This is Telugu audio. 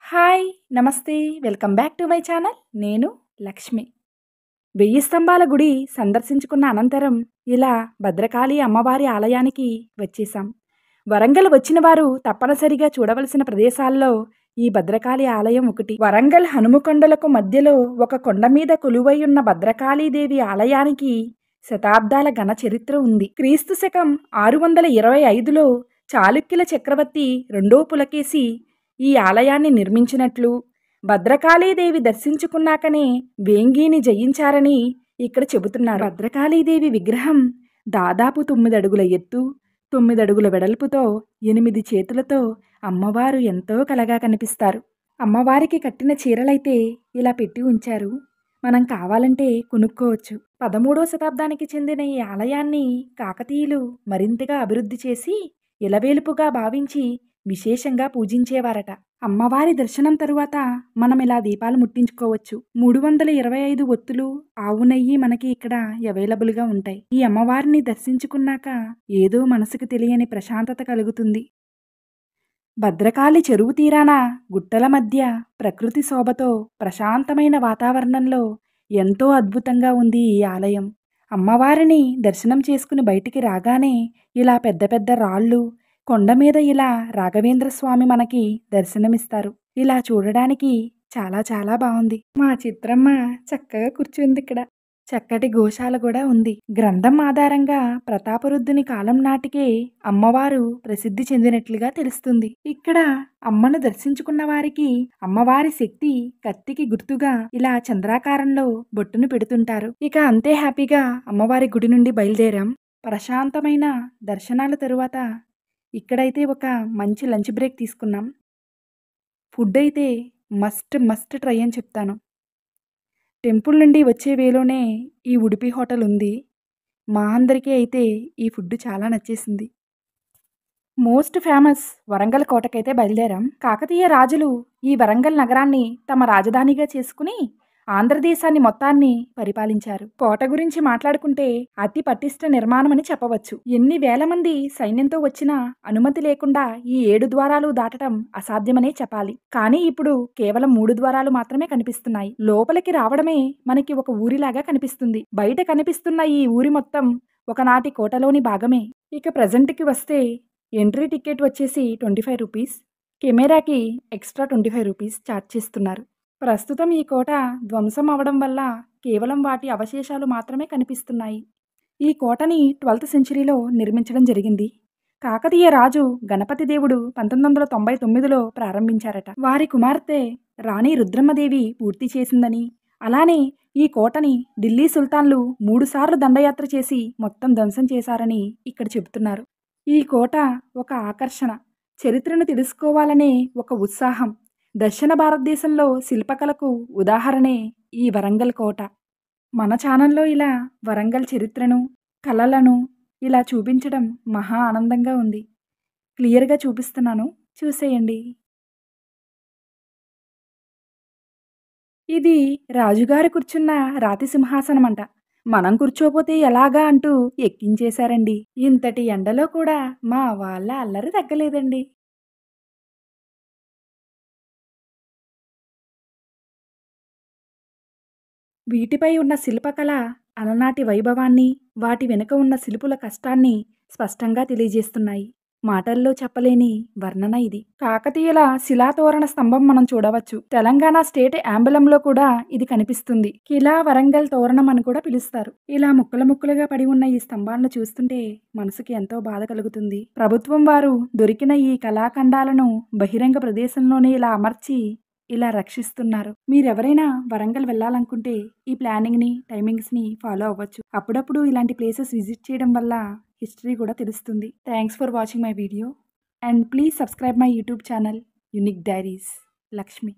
హాయ్! నమస్తే. Welcome back to my channel. నేను లక్ష్మి. 1000 స్తంభాల గుడి సందర్శించుకున్న అనంతరం ఇలా భద్రకాళి అమ్మవారి ఆలయానికి వచ్చేసాం. వరంగల్ వచ్చిన వారు తప్పనిసరిగా చూడవలసిన ప్రదేశాల్లో ఈ భద్రకాళి ఆలయం ఒకటి. వరంగల్ హనుమకొండలకు మధ్యలో ఒక కొండ మీద కొలువై ఉన్న భద్రకాళీదేవి ఆలయానికి శతాబ్దాల ఘన చరిత్ర ఉంది. క్రీస్తు శకం 625లో చాళుక్యుల చక్రవర్తి రెండో పులకేశి ఈ ఆలయాన్ని నిర్మించినట్లు, భద్రకాళీదేవి దర్శించుకున్నాకనే వేంగీని జయించారని ఇక్కడ చెబుతున్నారు. భద్రకాళీదేవి విగ్రహం దాదాపు 9 అడుగుల ఎత్తు, 9 అడుగుల వెడల్పుతో 8 చేతులతో అమ్మవారు ఎంతో కలగా కనిపిస్తారు. అమ్మవారికి కట్టిన చీరలైతే ఇలా పెట్టి ఉంచారు. మనం కావాలంటే కొనుక్కోవచ్చు. 13వ శతాబ్దానికి చెందిన ఈ ఆలయాన్ని కాకతీయులు మరింతగా అభివృద్ధి చేసి ఇలవేలుపుగా భావించి విశేషంగా పూజించేవారట. అమ్మవారి దర్శనం తరువాత మనం ఇలా దీపాలు ముట్టించుకోవచ్చు. 325 ఒత్తులు, ఆవు నెయ్యి మనకి ఇక్కడ అవైలబుల్గా ఉంటాయి. ఈ అమ్మవారిని దర్శించుకున్నాక ఏదో మనసుకు తెలియని ప్రశాంతత కలుగుతుంది. భద్రకాళి చెరువు తీరాన గుట్టల మధ్య ప్రకృతి శోభతో ప్రశాంతమైన వాతావరణంలో ఎంతో అద్భుతంగా ఉంది ఈ ఆలయం. అమ్మవారిని దర్శనం చేసుకుని బయటికి రాగానే ఇలా పెద్ద పెద్ద రాళ్ళు, కొండ మీద ఇలా రాఘవేంద్ర స్వామి మనకి దర్శనమిస్తారు. ఇలా చూడడానికి చాలా చాలా బాగుంది. మా చిత్రమ్మ చక్కగా కూర్చుంది ఇక్కడ. చక్కటి గోశాల కూడా ఉంది. గ్రంథం ఆధారంగా ప్రతాపరుద్రుని కాలం నాటికే అమ్మవారు ప్రసిద్ధి చెందినట్లుగా తెలుస్తుంది. ఇక్కడ అమ్మను దర్శించుకున్న వారికి అమ్మవారి శక్తి కత్తికి గుర్తుగా ఇలా చంద్రాకారంలో బొట్టును పెడుతుంటారు. ఇక అంతే హ్యాపీగా అమ్మవారి గుడి నుండి బయలుదేరాం. ప్రశాంతమైన దర్శనాల తరువాత ఇక్కడైతే ఒక మంచి లంచ్ బ్రేక్ తీసుకున్నాం. ఫుడ్ అయితే మస్ట్ ట్రై అని చెప్తాను. టెంపుల్ నుండి వచ్చే వేలోనే ఈ ఉడిపి హోటల్ ఉంది. మా అందరికీ అయితే ఈ ఫుడ్ చాలా నచ్చేసింది. మోస్ట్ ఫేమస్ వరంగల్ కోటకైతే బయలుదేరాం. కాకతీయ రాజులు ఈ వరంగల్ నగరాన్ని తమ రాజధానిగా చేసుకుని ఆంధ్రదేశాన్ని మొత్తాన్ని పరిపాలించారు. కోట గురించి మాట్లాడుకుంటే అతి పటిష్ట నిర్మాణం అని చెప్పవచ్చు. ఎన్ని వేల మంది సైన్యంతో వచ్చినా అనుమతి లేకుండా ఈ 7 ద్వారాలు దాటడం అసాధ్యమనే చెప్పాలి. కానీ ఇప్పుడు కేవలం 3 ద్వారాలు మాత్రమే కనిపిస్తున్నాయి. లోపలికి రావడమే మనకి ఒక ఊరిలాగా కనిపిస్తుంది. బయట కనిపిస్తున్న ఈ ఊరి మొత్తం ఒకనాటి కోటలోని భాగమే. ఇక ప్రజెంట్కి వస్తే ఎంట్రీ టికెట్ వచ్చేసి 25 రూపీస్, కెమెరాకి ఎక్స్ట్రా 25 రూపీస్ ఛార్జ్ చేస్తున్నారు. ప్రస్తుతం ఈ కోట ధ్వంసం అవడం వల్ల కేవలం వాటి అవశేషాలు మాత్రమే కనిపిస్తున్నాయి. ఈ కోటని 12th సెంచరీలో నిర్మించడం జరిగింది. కాకతీయ రాజు గణపతి దేవుడు 1999లో ప్రారంభించారట. వారి కుమార్తె రాణి రుద్రమ్మదేవి పూర్తి చేసిందని, అలానే ఈ కోటని ఢిల్లీ సుల్తాన్లు 3 సార్లు దండయాత్ర చేసి మొత్తం ధ్వంసం చేశారని ఇక్కడ చెబుతున్నారు. ఈ కోట ఒక ఆకర్షణ, చరిత్రను తెలుసుకోవాలనే ఒక ఉత్సాహం. దక్షిణ భారతదేశంలో శిల్పకళకు ఉదాహరణే ఈ వరంగల్ కోట. మన ఛానల్లో ఇలా వరంగల్ చరిత్రను, కళలను ఇలా చూపించడం మహా ఆనందంగా ఉంది. క్లియర్గా చూపిస్తున్నాను, చూసేయండి. ఇది రాజుగారు కూర్చున్న రాతి సింహాసనం అంట. మనం కూర్చోపోతే ఎలాగా అంటూ ఎక్కించేశారండి. ఇంతటి ఎండలో కూడా మా వాళ్ళ అల్లరి తగ్గలేదండి. వీటిపై ఉన్న శిల్పకళ అలనాటి వైభవాన్ని, వాటి వెనుక ఉన్న శిల్పుల కష్టాన్ని స్పష్టంగా తెలియజేస్తున్నాయి. మాటల్లో చెప్పలేని వర్ణన ఇది. కాకతీయుల శిలాతోరణ స్తంభం మనం చూడవచ్చు. తెలంగాణ స్టేట్ యాంబలంలో కూడా ఇది కనిపిస్తుంది. కిలా వరంగల్ తోరణం అని కూడా పిలుస్తారు. ఇలా ముక్కలు ముక్కలుగా పడి ఉన్న ఈ స్తంభాలను చూస్తుంటే మనసుకి ఎంతో బాధ కలుగుతుంది. ప్రభుత్వం వారు దొరికిన ఈ కళాఖండాలను బహిరంగ ప్రదేశంలోనే ఇలా అమర్చి ఇలా రక్షిస్తున్నారు. మీరెవరైనా వరంగల్ వెళ్ళాలనుకుంటే ఈ ప్లానింగ్ని, టైమింగ్స్ని ఫాలో అవ్వచ్చు. అప్పుడప్పుడు ఇలాంటి ప్లేసెస్ విజిట్ చేయడం వల్ల హిస్టరీ కూడా తెలుస్తుంది. Thanks for watching my video and please subscribe my YouTube channel unique diaries Lakshmi.